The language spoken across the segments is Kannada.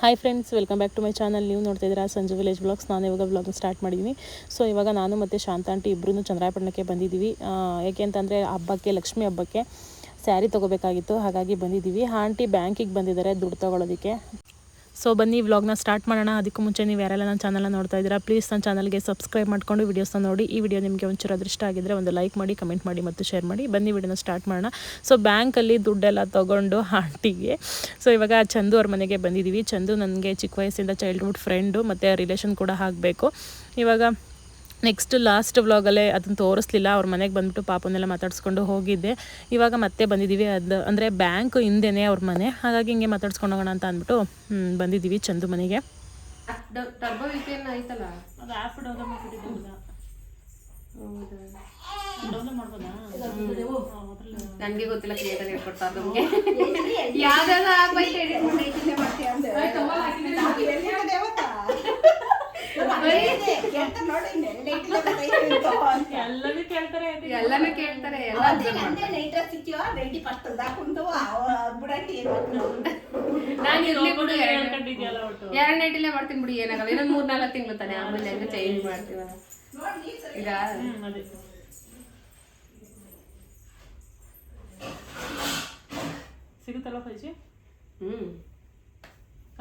Hi friends, welcome back to my channel. ನೀವು ನೋಡ್ತಾ ಇದ್ದೀರಾ ಸಂಜು ವಿಲೇಜ್ ಬ್ಲಾಗ್ಸ್. ನಾನು ಇವಾಗ ಬ್ಲಾಗ್ನ ಸ್ಟಾರ್ಟ್ ಮಾಡಿದ್ದೀನಿ. ಸೊ ಇವಾಗ ನಾನು ಮತ್ತು ಶಾಂತ ಆಂಟಿ ಇಬ್ಬರೂ ಚಂದ್ರಾಯಪಟ್ಟಣಕ್ಕೆ ಬಂದಿದ್ದೀವಿ. ಏಕೆ ಅಂತಂದರೆ ಹಬ್ಬಕ್ಕೆ, ಲಕ್ಷ್ಮಿ ಹಬ್ಬಕ್ಕೆ ಸ್ಯಾರಿ ತೊಗೋಬೇಕಾಗಿತ್ತು, ಹಾಗಾಗಿ ಬಂದಿದ್ದೀವಿ. ಆಂಟಿ ಬ್ಯಾಂಕಿಗೆ ಬಂದಿದ್ದಾರೆ ದುಡ್ಡು ತೊಗೊಳೋದಕ್ಕೆ. ಸೊ ಬನ್ನಿ ವ್ಲಾಗ್ನ ಸ್ಟಾರ್ಟ್ ಮಾಡೋಣ. ಅದಕ್ಕೂ ಮುಂಚೆ ನೀವು ಯಾರೆಲ್ಲ ನನ್ನ ಚಾನಲ್ನ ನೋಡ್ತಾ ಇದ್ದೀರಾ, ಪ್ಲೀಸ್ ನನ್ನ ಚಾನಲ್ಗೆ ಸಬ್ಸ್ಕ್ರೈಬ್ ಮಾಡಿಕೊಂಡು ವೀಡಿಯೋಸ್ನ ನೋಡಿ. ಈ ವಿಡಿಯೋ ನಿಮಗೆ ಒಂಚೂರು ಅದೃಷ್ಟ ಆಗಿದ್ದರೆ ಒಂದು ಲೈಕ್ ಮಾಡಿ, ಕಮೆಂಟ್ ಮಾಡಿ ಮತ್ತು ಶೇರ್ ಮಾಡಿ. ಬನ್ನಿ ವಿಡಿಯೋನ ಸ್ಟಾರ್ಟ್ ಮಾಡೋಣ. ಸೊ ಬ್ಯಾಂಕಲ್ಲಿ ದುಡ್ಡೆಲ್ಲ ತೊಗೊಂಡು ಆಂಟಿಗೆ, ಸೊ ಇವಾಗ ಚಂದು ಅವ್ರ ಮನೆಗೆ ಬಂದಿದ್ದೀವಿ. ಚಂದು ನನಗೆ ಚಿಕ್ಕ ವಯಸ್ಸಿಂದ ಚೈಲ್ಡ್ಹುಡ್ ಫ್ರೆಂಡು ಮತ್ತು ರಿಲೇಷನ್ ಕೂಡ ಆಗಬೇಕು. ಇವಾಗ ನೆಕ್ಸ್ಟ್ ಲಾಸ್ಟ್ ವ್ಲಾಗಲ್ಲೇ ಅದನ್ನು ತೋರಿಸ್ಲಿಲ್ಲ. ಅವ್ರ ಮನೆಗೆ ಬಂದುಬಿಟ್ಟು ಪಾಪನೆಲ್ಲ ಮಾತಾಡ್ಸ್ಕೊಂಡು ಹೋಗಿದ್ದೆ. ಇವಾಗ ಮತ್ತೆ ಬಂದಿದ್ದೀವಿ. ಅದು ಅಂದರೆ ಬ್ಯಾಂಕ್ ಹಿಂದೆನೇ ಅವ್ರ ಮನೆ, ಹಾಗಾಗಿ ಹಿಂಗೆ ಮಾತಾಡ್ಸ್ಕೊಂಡು ಹೋಗೋಣ ಅಂತ ಅಂದ್ಬಿಟ್ಟು ಬಂದಿದ್ದೀವಿ ಚಂದು ಮನೆಗೆ. ನನಗೆ ಗೊತ್ತಿಲ್ಲ, ಕ್ರಿಯೇಟರ್ ಹೇಳ್ಕೊಡ್ತಾರೆ ನಮಗೆ. ಎಲ್ಲಾನು ಕೇಳ್ತಾರೆ. ನಾನು ಇರ್ಲಿ ಬಿಡು, 2 ನೈಟಲ್ಲೇ ಮಾಡ್ತೀನಿ ಬಿಡಿ, ಏನಾಗಲ್ಲ. ಇನ್ನೊಂದು 3-4 ತಿಂಗಳು ತಾನೆ, ಆಮೇಲೆ ಹೆಂಗೆ ಚೇಂಜ್ ಮಾಡ್ತೀವ. ಈಗ ಸಿಗುತ್ತಲ್ಲ ಫೈಜಿ?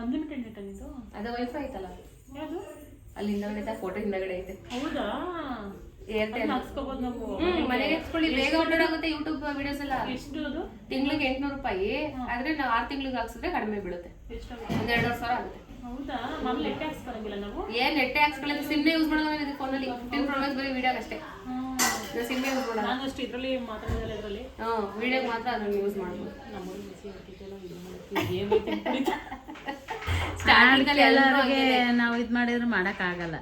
ಅನ್ಲಿಮಿಟೆಡ್ ನೆಟ್ ಆಗಿದ್ದು ಅದ ವೈಫೈ ಐತಲ್ಲ, ಅಲ್ಲಿ ಹಿಂದಗಡೆ ಫೋಟೋ ಹಿಂದಗಡೆ ಐತೆ. ಹೌದಾ? ಏರ್ಟೆಲ್ ಹಾಕ್ಸ್ಕೋಬಹುದು ನಾವು. ಮನೆಗೆ ಹಾಕ್ಸ್ಕೊಳ್ಳಿ, ಬೇಗ ಅಪ್ಲೋಡ್ ಆಗುತ್ತೆ ಯೂಟ್ಯೂಬ್ ವಿಡಿಯೋಸ್ ಎಲ್ಲ. ಎಷ್ಟು ಅದು? ತಿಂಗಳಿಗೆ 800 ರೂಪಾಯಿ. ಆದ್ರೆ ನಾವು 6 ತಿಂಗಳಿಗೆ ಹಾಕ್ಸಿದ್ರೆ ಕಡಿಮೆ ಬೀಳುತ್ತೆ, 1,200 ಆಗುತ್ತೆ. ಹೌದಾ? ಮಾಮೂಲಿ ನೆಟ್ ಹಾಕ್ಸ್ಕೊಳಂಗಿಲ್ಲ ನಾವು? ಏನ್ ನೆಟ್ಟೆ ಹಾಕ್ಸ್ಕೊಳ್ಳೋದು, ಸಿಮ್ನೇ ಯೂಸ್ ಮಾಡೋದು ಫೋನಲ್ಲಿ. 15 Pro Max ಬರೀ ವಿಡಿಯೋಗೆ ಅಷ್ಟೇ, ಸಿಮ್ಮೆ ಯೂಸ್ ಮಾಡೋದು. ನಾನು ಅಷ್ಟು ಇದರಲ್ಲಿ ಮಾತಾಡೋದಿಲ್ಲ, ಇದರಲ್ಲಿ ವಿಡಿಯೋಗೆ ಮಾತ್ರ ಅದನ್ನು ಯೂಸ್ ಮಾಡ್ಬೋದು. ನಾವು ಇದ್ ಮಾಡಿದ್ರೆ ಮಾಡಕ್ ಆಗಲ್ಲ.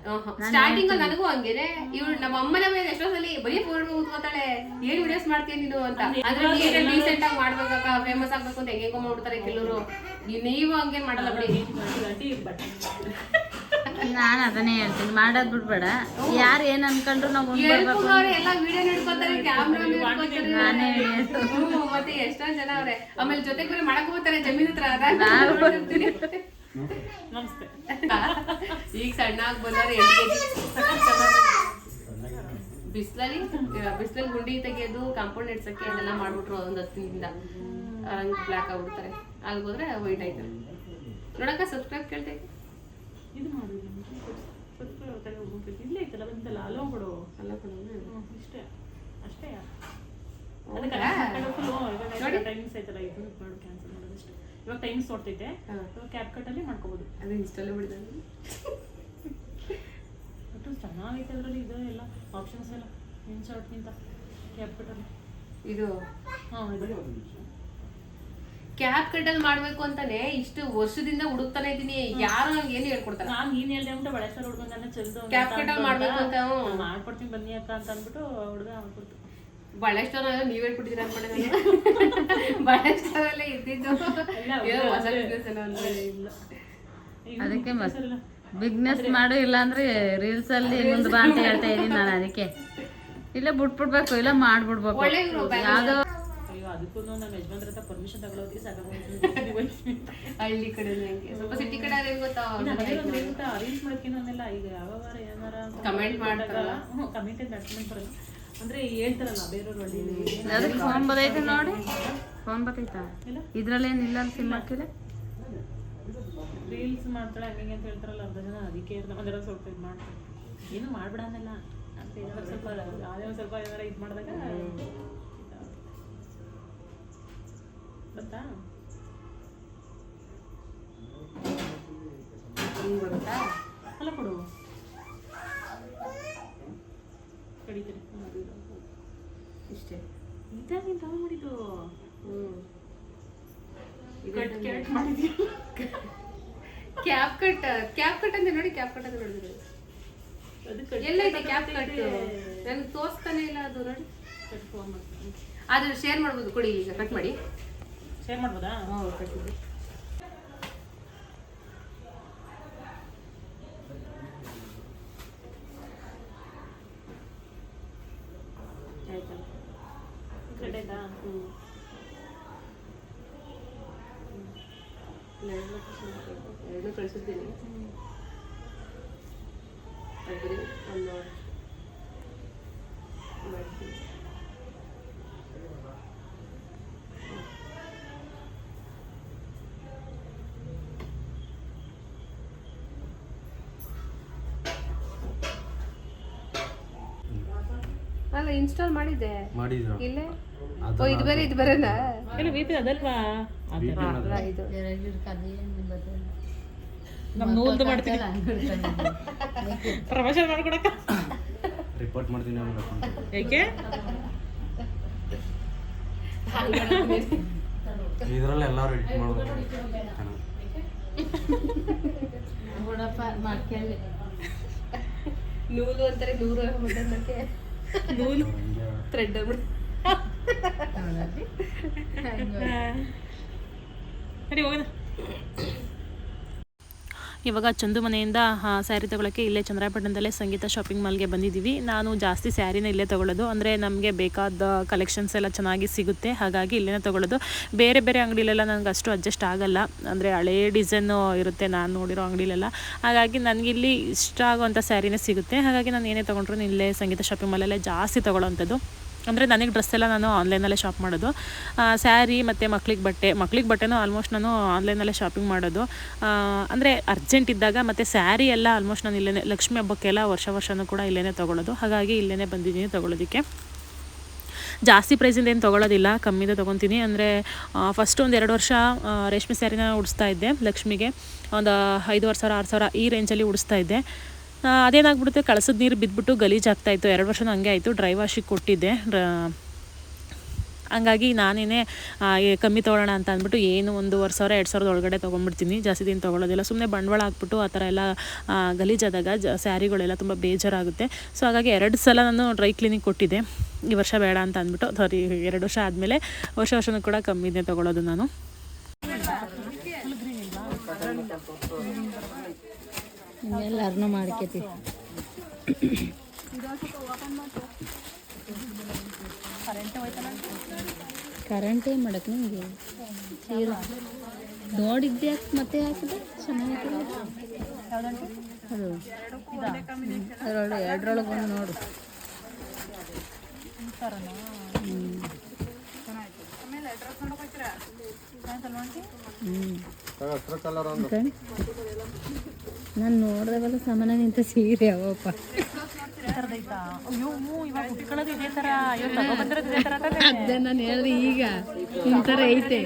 ಸ್ಟಾರ್ಟಿಂಗ್ ಅಲ್ಲಿ ನನಗೂ ಹಂಗೇನೆ. ಇವಳು ನಮ್ಮ ಅಮ್ಮನ ಮೇಲೆ ಎಷ್ಟೋ ಸಲ ಬರೀ ಫೋನ್ ಕೂತ್ಕೋತಾಳೆ, ಏನ್ ವಿಡಿಯೋಸ್ ಮಾಡ್ತೀನಿ ನೀನು ಅಂತ. ಅಂದ್ರೆ ರೀಸೆಂಟ್ ಆಗಿ ಮಾಡ್ಬೇಕ, ಫೇಮಸ್ ಆಗ್ಬೇಕು ಅಂತ ಹೆಂಗೋ ಮಾಡ್ಬಿಡ್ತಾರೆ ಕೆಲವರು. ನೀವು ಹಂಗೇನ್ ಮಾಡಲ್ಲ ಬಿಡಿ. ನಾನ್ ಅದನ್ನೇ ಹೇಳ್ತೀನಿ, ಮಾಡೋದ್ ಬಿಡ್ಬೇಡ. ಯಾರು ಏನ್ ಅನ್ಕೊಂಡ್ರು ನಾವು ಎಲ್ಲ ವಿಡಿಯೋ ಹಿಡ್ಕೊತಾರೆ, ಕ್ಯಾಮ್ರಾ ನಾನೇ ಮತ್ತೆ ಎಷ್ಟೊಂದ್ ಜನ ಅವ್ರೆ. ಆಮೇಲೆ ಜೊತೆಗೆ ಬೇರೆ ಮಾಡಕ್ ಹೋಗ್ತಾರೆ ಜಮೀನ್ ಹತ್ರ. ನಮಸ್ತೆ. ಈಗ ಸಣ್ಣ ಆಗಿ ಬಂದವ್ರೆ, ಬಿಸಿಲಲ್ಲಿ ಗುಂಡಿ ತೆಗೆಯೋದು, ಕಾಂಪೌಂಡ್ ಇಡ್ಸಕ್ಕೆ ಅದೆಲ್ಲ ಮಾಡ್ಬಿಟ್ರು. ಒಂದು 10 ದಿನದಿಂದ ಬ್ಲ್ಯಾಕ್ ಆಗ್ಬಿಡ್ತಾರೆ. ಅಲ್ಗೋದ್ರೆ ವೈಟ್ ಆಯ್ತಾರೆ. ನೋಡಕ್ಕ ಸಬ್ಸ್ಕ್ರೈಬ್ ಕೇಳ್ತೇವೆ. ಇದು ಮಾಡಿ ಇಲ್ಲೇ ಐತಲ್ಲ, ಬಂತಲ್ಲ, ಅಲೋ ಕೊಡು. ಇಷ್ಟೇ ಅಷ್ಟೇ. ಟೈಮಿಂಗ್ಸ್ ಐತಲ್ಲ, ಇದು ಮಾಡು, ಕ್ಯಾನ್ಸಲ್ ಮಾಡೋದು ಅಷ್ಟೇ. ಇವಾಗ ಟೈಮಿಂಗ್ಸ್ ನೋಡ್ತೈತೆ, ಕ್ಯಾಪ್ ಕಟ್ಟಲ್ಲಿ ಮಾಡ್ಕೋಬೋದು. ಅದು ಇನ್ಸ್ಟಾಲೇ ಬಿಡಿದ ಒಟ್ಟು ಚೆನ್ನಾಗೈತೆ ಅದರಲ್ಲಿ. ಇದು ಎಲ್ಲ ಆಪ್ಷನ್ಸ್ ಎಲ್ಲ ಇನ್ ಶಾರ್ಟ್ಗಿಂತ ಕ್ಯಾಪ್ ಕಟ್ಟಲ್ಲಿ. ಇದು ಇದು ಕ್ಯಾಪ್ ಕಟ್ಟಲ್ಲಿ ಮಾಡ್ಬೇಕು ಅಂತಾನೆ ಇಷ್ಟು ವರ್ಷದಿಂದ ಹುಡುಕ್ತಾನೆ ಇದೀನಿ. ಯಾರು ನಂಗೆ ಏನು ಹೇಳ್ಕೊಡ್ತಾರೆ. ನಾನು ನೀನ್ ಹೇಳ್ದೆ ಅಂದ್ಬಿಟ್ಟು ಬಳೆಶ್ವರ ಹುಡುಗ ನನ್ನ ಚಂದು ಕ್ಯಾಪ್ ಕಟ್ಟಲ್ಲಿ ಮಾಡ್ಬೇಕು ಅಂತ ಮಾಡ್ಕೊಡ್ತೀನಿ ಬನ್ನಿ ಅಕ್ಕ ಅಂತ ಅಂದ್ಬಿಟ್ಟು ಹುಡುಗ ಮಾಡ್ಕೊಡ್ತು. ಬಹಳಷ್ಟು ನೀವ್ ಹೇಳ್ಕೊಟ್ಟಿದ್ದೀರ ಅನ್ಕೊಂಡೆ. ಬಹಳಷ್ಟರಲ್ಲೇ ಇದ್ದಿದ್ದು ಹೊಸ ಬಿಸ್ನೆಸ್ ಇಲ್ಲ. ಅದಕ್ಕೆ ಬಿಸ್ನೆಸ್ ಮಾಡು, ಇಲ್ಲ ಅಂದ್ರೆ ರೀಲ್ಸ್ ಅಲ್ಲಿ ಮುಂದ್ ಬಾ ಅಂತ ಹೇಳ್ತಾ ಇದೀನಿ ನಾನು. ಅದಕ್ಕೆ ಇಲ್ಲ ಬಿಟ್ಬಿಡ್ಬೇಕು, ಇಲ್ಲ ಮಾಡ್ಬಿಡ್ಬೇಕು. ಯಾವ್ದೋ ಅದಕ್ಕೂ ನಮ್ಮ ಯಜಮಾನ್ರ ಹತ್ರ ಪರ್ಮಿಷನ್ ತಗೊಳ್ಳೋದಕ್ಕೆ ಸಾಕಾಗೋಯ್ತು. ಹಳ್ಳಿ ಕಡೆ ಸ್ವಲ್ಪ ಸಿಟಿ ಕಡೆ ಗೊತ್ತಾ, ಅರೇಂಜ್ ಮಾಡ್ತೀನಲ್ಲ. ಈಗ ಯಾವ ವಾರ ಏನಾರ ಕಮೆಂಟ್ ಮಾಡ್ತಾರಲ್ಲ, ಕಮೆಂಟ್ ನಡ್ಸ್ಕೊಂಡ್ ಬರಲ್ಲ ಅಂದ್ರೆ ಹೇಳ್ತಾರಲ್ಲ ಬೇರೆಯವ್ರು. ಅದಕ್ಕೆ ಫೋನ್ ಬದೈತೆ ನೋಡಿ, ಫೋನ್ ಬರ್ತೈತಾ ಇದ್ರಲ್ಲೇನಿಲ್ಲ ಅಂತ ಸಿಮ್ ಹಾಕಿಲ್ಲ. ರೀಲ್ಸ್ ಮಾಡ್ತಾಳೆ ಹಂಗೆ ಅಂತ ಹೇಳ್ತಾರಲ್ಲ ಅರ್ಧ ಜನ. ಅದಕ್ಕೆ ಅದರ ಸ್ವಲ್ಪ ಇದು ಮಾಡ್ತಾರೆ. ಏನು ಮಾಡ್ಬಿಡಲ್ಲ ಅಂತ ಏನಾದ್ರು ಸ್ವಲ್ಪ ಯಾವುದೇ ಒಂದು ಸ್ವಲ್ಪ ಏನಾರ ಇದು ಮಾಡಿದಾಗ ಗೊತ್ತಾ ಬರುತ್ತಾ ಅಲ್ಲ ಕೊಡು ಕಡಿತೀರಿ ಇಷ್ಟೇ. ಇದಾಗಿ ತಗೊಂಡು ಮಾಡಿದ್ದು ಕ್ಯಾಪ್ ಕಟ್ ಅಂತ ನೋಡಿ. ಕ್ಯಾಪ್ ಕಟ್ ಅಂತ ನೋಡಿದ್ರೆ ಎಲ್ಲೈತೆ ಕ್ಯಾಪ್ ಕಟ್? ನನಗೆ ತೋರಿಸ್ತಾನೆ ಇಲ್ಲ ಅದು. ನೋಡಿ ಅದು ಶೇರ್ ಮಾಡ್ಬೋದು. ಕೊಡಿ, ಈಗ ಕಟ್ ಮಾಡಿ ಶೇರ್ ಮಾಡ್ಬೋದಾ? ಕಟ್ಟಿದ್ದೆ. ಆಯ್ತಲ್ಲ, ಕಡೆದಾ? ಎರಡನ್ನೂ ಕಳಿಸಿದ್ದೀನಿ. ಅದು ಒಂದು ಮಾಡ್ತೀನಿ. ಅಲ್ಲ ಇನ್ಸ್ಟಾಲ್ ಮಾಡಿದ್ದೆ ಇಲ್ಲೇ. ಓ ಇದು ಬೇರೆನಾ? ಇಲ್ಲ VPN ಅದಲ್ವಾ? ಅಲ್ಲ ಇದು ನಮ್ಮ ನೂಲ್ದು ಮಾಡ್ತೀನಿ ಪ್ರಮೋಷನ್ ಮಾಡ್ಕೊಡಕ್ಕ. ರಿಪೋರ್ಟ್ ಮಾಡ್ತೀನಿ ಏಕೆ? ಇದರಲ್ಲಿ ಎಲ್ಲರೂ ಎಡಿಟ್ ಮಾಡ್ಬೋದು. ಮಾಡ್ಕೊಳ್ಳಿ ನೂಲು ಅಂತಾರೆ 100 ಮುಟ್ಟಕ್ಕೆ ನೂಲು ಥ್ರೆಡ್ ಸರಿ ಹೋಗೋಣ. ಇವಾಗ ಚಂದು ಮನೆಯಿಂದ ಸ್ಯಾರಿ ತೊಗೊಳಕ್ಕೆ ಇಲ್ಲೇ ಚಂದ್ರಾಪಟ್ಟಣದಲ್ಲೇ ಸಂಗೀತ ಶಾಪಿಂಗ್ ಮಾಲ್ಗೆ ಬಂದಿದ್ದೀವಿ. ನಾನು ಜಾಸ್ತಿ ಸ್ಯಾರಿನ ಇಲ್ಲೇ ತೊಗೊಳ್ಳೋದು, ಅಂದರೆ ನಮಗೆ ಬೇಕಾದ ಕಲೆಕ್ಷನ್ಸ್ ಎಲ್ಲ ಚೆನ್ನಾಗಿ ಸಿಗುತ್ತೆ, ಹಾಗಾಗಿ ಇಲ್ಲೇ ತೊಗೊಳ್ಳೋದು. ಬೇರೆ ಬೇರೆ ಅಂಗಡಿಲೆಲ್ಲ ನನಗೆ ಅಷ್ಟು ಅಡ್ಜಸ್ಟ್ ಆಗಲ್ಲ, ಅಂದರೆ ಹಳೇ ಡಿಸೈನು ಇರುತ್ತೆ ನಾನು ನೋಡಿರೋ ಅಂಗಡಿಲೆಲ್ಲ. ಹಾಗಾಗಿ ನನಗಿಲ್ಲಿ ಇಷ್ಟ ಆಗುವಂಥ ಸ್ಯಾರಿನೇ ಸಿಗುತ್ತೆ. ಹಾಗಾಗಿ ನಾನು ಏನೇ ತೊಗೊಂಡ್ರು ಇಲ್ಲೇ ಸಂಗೀತ ಶಾಪಿಂಗ್ ಮಾಲಲ್ಲೇ ಜಾಸ್ತಿ ತೊಗೊಳ್ಳೋವಂಥದ್ದು. ಅಂದರೆ ನನಗೆ ಡ್ರೆಸ್ ಎಲ್ಲ ನಾನು ಆನ್ಲೈನಲ್ಲೇ ಶಾಪ್ ಮಾಡೋದು. ಸ್ಯಾರಿ ಮತ್ತು ಮಕ್ಳಿಗೆ ಬಟ್ಟೆನೂ ಆಲ್ಮೋಸ್ಟ್ ನಾನು ಆನ್ಲೈನಲ್ಲೇ ಶಾಪಿಂಗ್ ಮಾಡೋದು. ಅಂದರೆ ಅರ್ಜೆಂಟ್ ಇದ್ದಾಗ, ಮತ್ತು ಸ್ಯಾರಿ ಎಲ್ಲ ಆಲ್ಮೋಸ್ಟ್ ನಾನು ಇಲ್ಲೇ ಲಕ್ಷ್ಮಿ ಹಬ್ಬಕ್ಕೆಲ್ಲ ವರ್ಷವೂ ಕೂಡ ಇಲ್ಲೇ ತೊಗೊಳ್ಳೋದು. ಹಾಗಾಗಿ ಇಲ್ಲೇ ಬಂದಿದ್ದೀನಿ ತೊಗೊಳ್ಳೋದಕ್ಕೆ. ಜಾಸ್ತಿ ಪ್ರೈಸಿಂದ ಏನು ತೊಗೊಳ್ಳೋದಿಲ್ಲ, ಕಮ್ಮಿದು ತೊಗೊತೀನಿ. ಅಂದರೆ ಫಸ್ಟ್ ಒಂದು 2 ವರ್ಷ ರೇಷ್ಮೆ ಸ್ಯಾರಿನ ಉಡಿಸ್ತಾ ಇದ್ದೆ ಲಕ್ಷ್ಮಿಗೆ. ಒಂದು 5,500 6,000 ಈ ರೇಂಜಲ್ಲಿ ಉಡಿಸ್ತಾ ಇದ್ದೆ. ಅದೇನಾಗ್ಬಿಡುತ್ತೆ, ಕಳಸದ ನೀರು ಬಿದ್ದುಬಿಟ್ಟು ಗಲೀಜಾಗ್ತಾಯಿತ್ತು. 2 ವರ್ಷನೂ ಹಂಗೆ ಆಯಿತು. ಡ್ರೈ ವಾಶಿಗೆ ಕೊಟ್ಟಿದ್ದೆ. ಹಂಗಾಗಿ ನಾನೇ ಕಮ್ಮಿ ತೊಗೊಳ್ಳೋಣ ಅಂತ ಅಂದ್ಬಿಟ್ಟು ಏನು 1,500 2,000 ಒಳಗಡೆ ತೊಗೊಂಡ್ಬಿಡ್ತೀನಿ. ಜಾಸ್ತಿ ದಿನ ತೊಗೊಳ್ಳೋದಿಲ್ಲ. ಸುಮ್ಮನೆ ಬಂಡವಾಳ ಹಾಕ್ಬಿಟ್ಟು ಆ ಥರ ಎಲ್ಲ ಗಲೀಜಾದಾಗ ಸ್ಯಾರಿಗಳೆಲ್ಲ ತುಂಬ ಬೇಜಾರಾಗುತ್ತೆ. ಸೊ ಹಾಗಾಗಿ 2 ಸಲ ನಾನು ಡ್ರೈ ಕ್ಲೀನಿಂಗ್ ಕೊಟ್ಟಿದ್ದೆ. ಈ ವರ್ಷ ಬೇಡ ಅಂತ ಅಂದ್ಬಿಟ್ಟು 2 ವರ್ಷ ಆದಮೇಲೆ ವರ್ಷನೂ ಕೂಡ ಕಮ್ಮಿನೇ ತೊಗೊಳ್ಳೋದು ನಾನು. ಎಲ್ಲರನ್ನೂ ಮಾಡ್ಕೋತೀವಿ. ಕರೆಂಟ್ ಏನು ಮಾಡಕ್ಕೆ ನಿಮಗೆ ಸೀರೆ ನೋಡಿದ್ದೆ ಮತ್ತೆ ಹಾಕಿದೆ ಚೆನ್ನಾಗಿದೆ. ಅದು ಎರಡರೊಳಗೆ ಒಂದು ನೋಡು. ನಾನು ನೋಡ್ದಾಗೆಲ್ಲ ಸಮಾನ ನಿಂತ ಸೀರೆ ಅವಪ್ಪ. ಅದೇ ನಾನು ಹೇಳಿದೆ, ಈಗ ಇಂಥರ ಐತೆ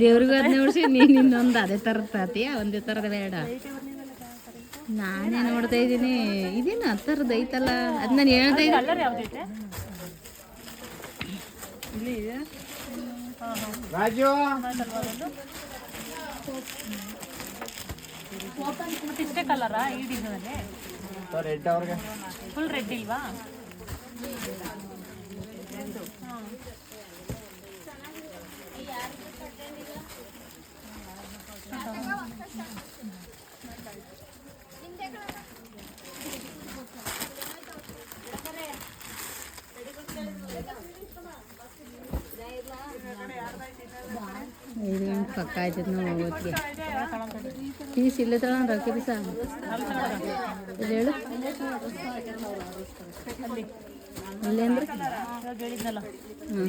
ದೇವ್ರಿಗೂ ಅದ್ ನೋಡ್ಸಿ ನೀನು ಇನ್ನೊಂದು ಅದೇ ಥರದ ತಾತಿಯ ಒಂದೇ ಥರದ ಬೇಡ. ನಾನೇ ನೋಡ್ತಾ ಇದ್ದೀನಿ, ಇದೇನು ಆ ಥರದ್ದು ಐತಲ್ಲ, ಅದು ನಾನು ಹೇಳ್ತಾ ಇದ್ದೀನಿ. ಇಷ್ಟೇ ಕಲರಾ ಈ ಡಿಸೈನಲ್ಲಿ? ಫುಲ್ ರೆಡ್ ಇಲ್ವಾ? ಇದು ಪಕ್ಕ ಆಯ್ತದ ನಾವು ಹೋಗೋತ್ತಿಗೆ ಪೀಸ್ ಇಲ್ಲೇ ತಗೊಂಡು ರೊಕ್ಕ ಪೀಸ ಇಲ್ಲಿ ಹೇಳು ಅಲ್ಲೇ ಅಂದ್ರೆ ಹ್ಞೂ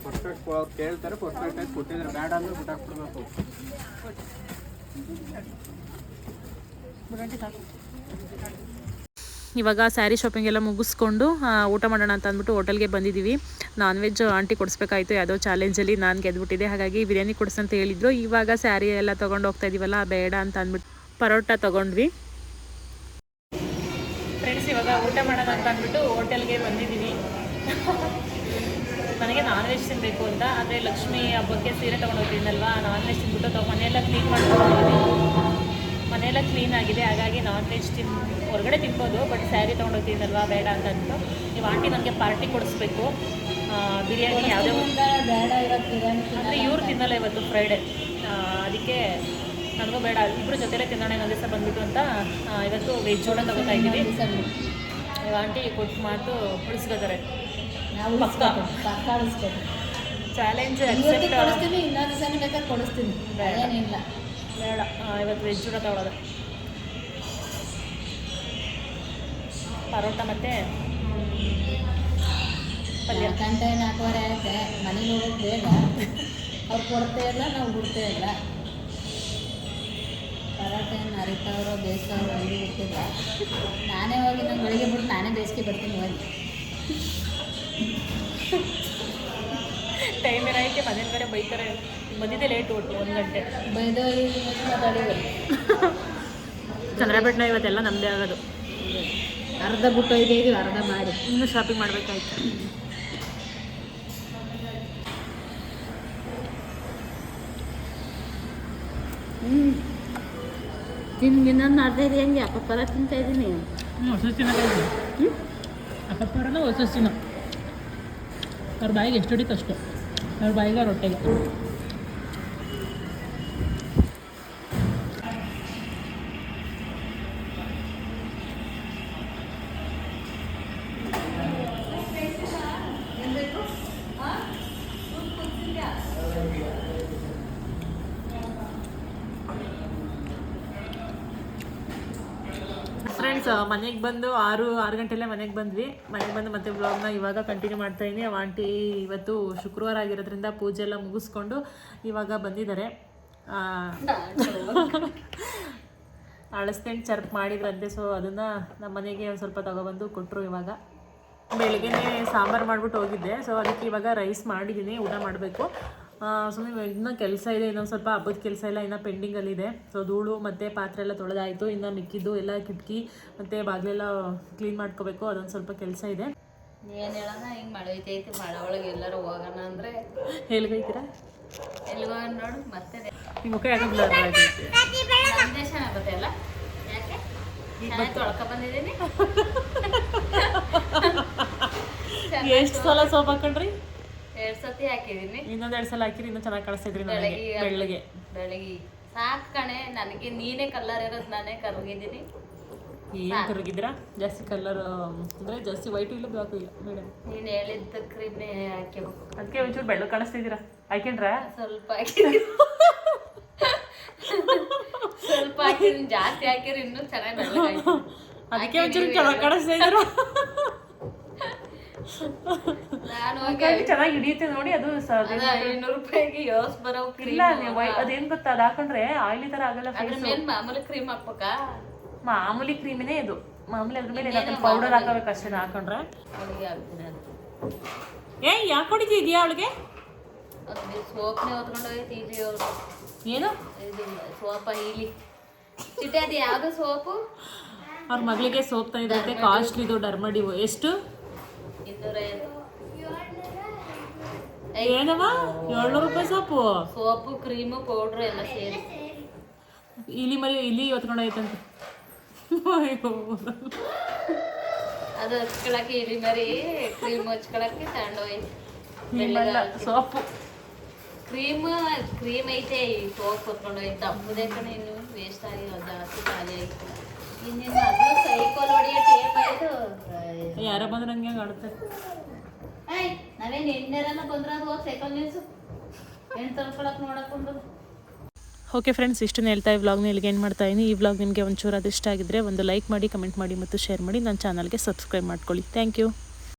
ಪರ್ಫೆಕ್ಟ್ ಅವ್ರು ಕೇಳ್ತಾರೆ, ಪರ್ಫೆಕ್ಟ್ ಆಗಿ ಕೊಟ್ಟಿದ್ದಾರೆ, ಬೇಡ ಅಂದ್ರೆ ಬಿಟ್ಟಾಕ್ಬಿಡ್ಬೇಕು. ಇವಾಗ ಸ್ಯಾರಿ ಶಾಪಿಂಗ್ ಎಲ್ಲ ಮುಗಿಸ್ಕೊಂಡು ಊಟ ಮಾಡೋಣ ಅಂತ ಅಂದ್ಬಿಟ್ಟು ಹೋಟೆಲ್ಗೆ ಬಂದಿದ್ದೀವಿ. ನಾನ್ ವೆಜ್ ಆಂಟಿ ಕೊಡಿಸ್ಬೇಕಾಯಿತು, ಯಾವುದೋ ಚಾಲೆಂಜಲ್ಲಿ ನಾನು ಗೆದ್ಬಿಟ್ಟಿದ್ದೆ, ಹಾಗಾಗಿ ಬಿರಿಯಾನಿ ಕೊಡಿಸಂತ ಹೇಳಿದ್ರು. ಇವಾಗ ಸ್ಯಾರಿ ಎಲ್ಲ ತೊಗೊಂಡು ಹೋಗ್ತಾ ಇದೀವಲ್ಲ, ಬೇಡ ಅಂತ ಅಂದ್ಬಿಟ್ಟು ಪರೋಟ ತೊಗೊಂಡ್ವಿ. ಫ್ರೆಂಡ್ಸ್, ಇವಾಗ ಊಟ ಮಾಡೋಣ ಅಂತ ಅಂದ್ಬಿಟ್ಟು ಹೋಟೆಲ್ಗೆ ಬಂದಿದ್ದೀವಿ. ನನಗೆ ನಾನ್ ವೆಜ್ ತಿನ್ನಬೇಕು ಅಂತ, ಆದರೆ ಲಕ್ಷ್ಮಿ ಹಬ್ಬಕ್ಕೆ ಸೀರೆ ತೊಗೊಂಡು ಹೋಗ್ತಿದ್ದಲ್ವಾ, ನಾನ್ ವೆಜ್ ತಿಂದ್ಬಿಟ್ಟು ಮನೆಯೆಲ್ಲ ಕ್ಲೀನ್ ಮಾಡ್ಕೊಂಡು ಮನೆಯೆಲ್ಲ ಕ್ಲೀನ್ ಆಗಿದೆ, ಹಾಗಾಗಿ ನಾನ್ ವೆಜ್ ಹೊರಗಡೆ ತಿನ್ಬೋದು, ಬಟ್ ಸ್ಯಾರಿ ತೊಗೊಂಡೋಗ್ತಿದ್ದಲ್ವಾ ಬೇಡ ಅಂತ ಅಂದ್ಬಿಟ್ಟು. ನೀವು ಆಂಟಿ ನನಗೆ ಪಾರ್ಟಿ ಕೊಡಿಸ್ಬೇಕು, ಬಿರಿಯಾನಿ ಯಾವುದೇ ಬೇಡ ಇವತ್ತು ಬಿರಿಯಾನಿ ಅಂದರೆ ಇವ್ರು ತಿನ್ನಲ್ಲ ಇವತ್ತು ಫ್ರೈಡೇ, ಅದಕ್ಕೆ ನನಗೂ ಬೇಡ, ಇಬ್ಬರು ಜೊತೆಲೇ ತಿನ್ನೋಣ ಇನ್ನೊಂದು ದಿವಸ ಬಂದ್ಬಿಟ್ಟು ಅಂತ ಇವತ್ತು ವೆಜ್ ಊಟ ತೊಗೋತಾ ಇದ್ದೀವಿ. ಇವಾಗ ಆಂಟಿ ಕೊಟ್ಟು ಮಾತು ಉಳಿಸ್ಕೋತಾರೆ, ನಾವು ಪಕ್ಕ ಚಾಲೆಂಜ್ ಕೊಡಿಸ್ತೀನಿ, ಇನ್ನೊಂದು ದಿವಸ ಬೇಕಾದ್ರೆ ಕೊಡಿಸ್ತೀನಿ, ಏನಿಲ್ಲ ಬೇಡ. ಇವತ್ತು ವೆಜ್ ಊಟ ತಗೊಳ್ಳೋದು, ಪರೋಟ ಮತ್ತು ಪಲ್ಯ. 4:40 ಆಯ್ತೆ, ಮನೆಗೆ ಹೋಗೋದು ಬೇಗ, ಅವ್ರು ಕೊಡ್ತೇ ಇಲ್ಲ, ನಾವು ಬಿಡ್ತೇ ಇಲ್ಲ. ಪರೋಟ ಏನು ಅರಿತಾವ್ರೋ ಬೇಯಿಸೋರು ಅಲ್ಲಿ ಗೊತ್ತಿಲ್ಲ. ನಾನೇ ಹೋಗಿ ನಾನು ಬೆಳಿಗ್ಗೆ ಬಿಟ್ಟು ನಾನೇ ಬೇಯಿಸ್ಕೆ ಬರ್ತೀನಿ ಹೋಗಿ. ಟೈಮ್ ಏನಾಯ್ತು, ಮನೇಲಿ ಬೇರೆ ಬೈತಾರೆ, ಬಂದಿದ್ದೆ ಲೇಟ್ ಒಟ್ಟು 1 ಗಂಟೆ. ಬೈದು ಮಾತಾಡಿದ್ರು ಚಂದ್ರಪಟ್ಟಣ ಇವತ್ತೆಲ್ಲ ನಮ್ಮದೇ ಆಗೋದು. ಅರ್ಧ ಬಿಟ್ಟು ಹೋಗಿದ್ದೀವಿ, ಅರ್ಧ ಮಾಡಿ ಇನ್ನೂ ಶಾಪಿಂಗ್ ಮಾಡಬೇಕಾಯ್ತು. ಇನ್ನೊಂದು ಅರ್ಧ ಇದೆ, ಹೆಂಗೆ ಅಪ್ಪರ ತಿಂತಾಯಿದ್ದೀನಿ. ಹೊಸ ತಿನ್ನೋದು ಅಪ್ಪರನ ಹೊಸ ತಿನ್ನೋ, ಅವ್ರ ಬಾಯಿಗೆ ಎಷ್ಟು ಹೊಡಿತು ಅಷ್ಟು, ಅವ್ರ ಬಾಯಿಗೆ ರೊಟ್ಟೆಗೆ. ಫ್ರೆಂಡ್ಸ್, ಮನೆಗೆ ಬಂದು 6 ಗಂಟೆಲ್ಲೇ ಮನೆಗೆ ಬಂದ್ವಿ. ಮನೆಗೆ ಬಂದು ಮತ್ತೆ ಬ್ಲಾಗ್ನ ಇವಾಗ ಕಂಟಿನ್ಯೂ ಮಾಡ್ತಾಯಿದ್ದೀನಿ. ಆಂಟಿ ಇವತ್ತು ಶುಕ್ರವಾರ ಆಗಿರೋದ್ರಿಂದ ಪೂಜೆ ಎಲ್ಲ ಮುಗಿಸ್ಕೊಂಡು ಇವಾಗ ಬಂದಿದ್ದಾರೆ. ಅಳಸ್ತೆಂಟು ಚರ್ಪ್ ಮಾಡಿದ್ರಂತೆ, ಸೊ ಅದನ್ನು ನಮ್ಮ ಮನೆಗೆ ಒಂದು ಸ್ವಲ್ಪ ತಗೊಬಂದು ಕೊಟ್ಟರು. ಇವಾಗ ಬೆಳಗ್ಗೆನೇ ಸಾಂಬಾರು ಮಾಡಿಬಿಟ್ಟು ಹೋಗಿದ್ದೆ, ಸೊ ಅದಕ್ಕೆ ಇವಾಗ ರೈಸ್ ಮಾಡಿದ್ದೀನಿ, ಊಟ ಮಾಡಬೇಕು. ಸುಮ್ಮನೆ ಇನ್ನೂ ಕೆಲಸ ಇದೆ, ಇನ್ನೊಂದು ಸ್ವಲ್ಪ ಹಬ್ಬದ ಕೆಲಸ ಎಲ್ಲ ಇನ್ನೂ ಪೆಂಡಿಂಗಲ್ಲಿದೆ. ಸೊ ಧೂಳು ಮತ್ತು ಪಾತ್ರೆ ಎಲ್ಲ ತೊಳೆದಾಯಿತು, ಇನ್ನು ಮಿಕ್ಕಿದ್ದು ಎಲ್ಲ ಕಿಟಕಿ ಮತ್ತು ಬಾಗಿಲೆಲ್ಲ ಕ್ಲೀನ್ ಮಾಡ್ಕೋಬೇಕು, ಅದೊಂದು ಸ್ವಲ್ಪ ಕೆಲಸ ಇದೆ. ಏನು ಹೇಳೋಣ, ಹಿಂಗೆ ಮಳೆ ಐತೈತಿ, ಮಳೆ ಒಳಗೆ ಎಲ್ಲರೂ ಹೋಗೋಣ ಅಂದರೆ ಎಲ್ಲಿಗೈತೀರಾ? ಎಲ್ಲಿಗೆ ಹೋಗೋಣ ನೋಡು. ಮತ್ತೆ ನಿಮ್ಮ ಮುಖ ಯಾಕೆ ಬ್ಲರ್ ಆಗೈತೆ? ಸಂದೇಶ ಆಗುತ್ತೆ ಅಲ್ಲ, ಯಾಕೆ ಚೆನ್ನಾಗಿ ತೊಳ್ಕೊ ಬಂದಿದ್ದೀನಿ. ಎಷ್ಟು ಸಲ ಸೋಪ್ ಹಾಕೊಂಡ್ರಿ? 2 ಸತಿ ಹಾಕಿದ್ದೀನಿ, ಇನ್ನೊಂದು 2 ಸಲ ಹಾಕಿರಿ, ಇನ್ನೂ ಚೆನ್ನಾಗಿ ಕಾಣಿಸ್ತಿದ್ರಿ ನನಗೆ ಬೆಳ್ಳಗೆ. ಬೆಳಗ್ಗೆ ಸಾಕು ಕಣೆ, ನನಗೆ ನೀನೇ ಕಲ್ಲರ್ ಇರೋದು, ನಾನೇ ಕರಗಿದ್ದೀನಿ. ಏನು ಕರಗಿದ್ದೀರಾ? ಜಾಸ್ತಿ ಕಲರ್ ಅಂದರೆ ಜಾಸ್ತಿ ವೈಟು ಇಲ್ಲ ಬ್ಲಾಕು ಇಲ್ಲ ಮೇಡಮ್. ನೀನು ಹೇಳಿದ್ದ ಕ್ರೀಮ್ನೇ ಹಾಕಿರು, ಅದಕ್ಕೆ ಒಂಚೂರು ಬೆಳ್ಳಗೆ ಕಾಣಿಸ್ತಿದ್ದೀರಾ. ಹಾಕೊಂಡ್ರಾ? ಸ್ವಲ್ಪ ಹಾಕಿದ್ದೀನಿ, ಸ್ವಲ್ಪ ಹಾಕಿದ್ದೀನಿ, ಜಾಸ್ತಿ ಹಾಕಿರಿ ಇನ್ನೂ ಚೆನ್ನಾಗಿ ಬೆಳ್ಳಗಾಯ್ತು. ಅದಕ್ಕೆ ಒಂಚೂರು ಚೆನ್ನಾಗಿ ಕಾಣಿಸ್ತಾ ಇದ್ದೀರಾ. ನಾನು ಚೆನ್ನಾಗಿ ಹಿಡಿಯುತ್ತೆ ನೋಡಿ. ಅದು 500 ರೂಪಾಯಿಗೆ ಯೋಸ್ ಬರೋ ಇಲ್ಲ, ಅದೇನು ಗೊತ್ತಾ, ಅದು ಹಾಕೊಂಡ್ರೆ ಆಯಿಲಿ ಥರ ಆಗಲ್ಲ. ಅದ್ರ ಮೇಲೆ ಮಾಮೂಲಿ ಕ್ರೀಮ್ ಹಾಕ್ಬೇಕಾ? ಮಾಮೂಲಿ ಕ್ರೀಮಿನೇ ಇದು, ಮಾಮೂಲಿ ಅದ್ರ ಮೇಲೆ ಪೌಡರ್ ಹಾಕೋಬೇಕು ಅಷ್ಟೇ ಹಾಕೊಂಡ್ರೆ. ಯಾಕೆ ಹೊಡಿತಿದ್ಯಾ ಅವಳಿಗೆ? ಸೋಪ್ನೇ ಹೊತ್ಕೊಂಡು ಹೋಗೈತಿ ಇಲ್ಲಿ ಅವ್ರು. ಏನು ಇದು ಸೋಪ ಇಲ್ಲಿ ಚಿಟ್ಟೆ, ಅದು ಯಾವುದು ಸೋಪು? ಅವ್ರ ಮಗಳಿಗೆ ಸೋಪ್ ತಂದಿರುತ್ತೆ, ಕಾಸ್ಟ್ಲಿದು ಡರ್ಮಡಿವು. ಎಷ್ಟು? 250. ಏನವ 700 ರೂಪಾಯಿ ಸೋಪು? ಸೋಪು, ಕ್ರೀಮು, ಪೌಡ್ರು ಎಲ್ಲ ಸೇರಿ. ಇಲ್ಲಿ ಹೊತ್ಕೊಂಡು ಹೋಯ್ತಂತೆ. ಅದು ಹಚ್ಕೊಳಕ್ಕೆ ಇಲಿ ಮರಿ ಕ್ರೀಮ್ ಹಚ್ಕೊಳಕ್ಕೆ ತಗೊಂಡೋಯ್ತು. ಸೋಪು ಕ್ರೀಮ್ ಐತೆ, ಈ ಸೋಪ್ ಹೊತ್ಕೊಂಡು ಹೋಯ್ತು. ತಪ್ಪದೆ ಕಣೆ, ಇನ್ನು ವೇಸ್ಟ್ ಆಗಿ ಜಾಸ್ತಿ ಖಾಲಿ ಆಯ್ತು. ಇನ್ನೇನು ಅದು ಸೈಕಲ್ ಹೊಡಿಯೋ ಟೇಪ್ ಆಯ್ತು. ಯಾರ ಬಂದ್ರೆ ಹಂಗೆ ಆಡುತ್ತೆ. ನಾವೇನು ಎಣ್ಣೆರನ್ನ ಬಂದ್ರೆ ಅದು ಹೋಗಿ ಸೈಕಲ್ ನಿಲ್ಸು, ಹೆಣ್ಣು ತರ್ಕೊಳಕ್ಕೆ ನೋಡಕ್ಕೊಂಡು. ಓಕೆ ಫ್ರೆಂಡ್ಸ್, ಇಷ್ಟನ್ನು ಹೇಳ್ತಾ ಈ ವ್ಲಾಗ್ನ ಇಲ್ಲಿಗೆ ಏನು ಮಾಡ್ತಾಯಿದ್ದೀನಿ. ಈ ವ್ಲಾಗ್ ನಿಮಗೆ ಒಂಚೂರು ಅದು ಇಷ್ಟ ಆಗಿದ್ದರೆ ಒಂದು ಲೈಕ್ ಮಾಡಿ, ಕಮೆಂಟ್ ಮಾಡಿ ಮತ್ತು ಶೇರ್ ಮಾಡಿ. ನನ್ನ ಚಾನಲ್ಗೆ ಸಬ್ಸ್ಕ್ರೈಬ್ ಮಾಡ್ಕೊಳ್ಳಿ. Thank you.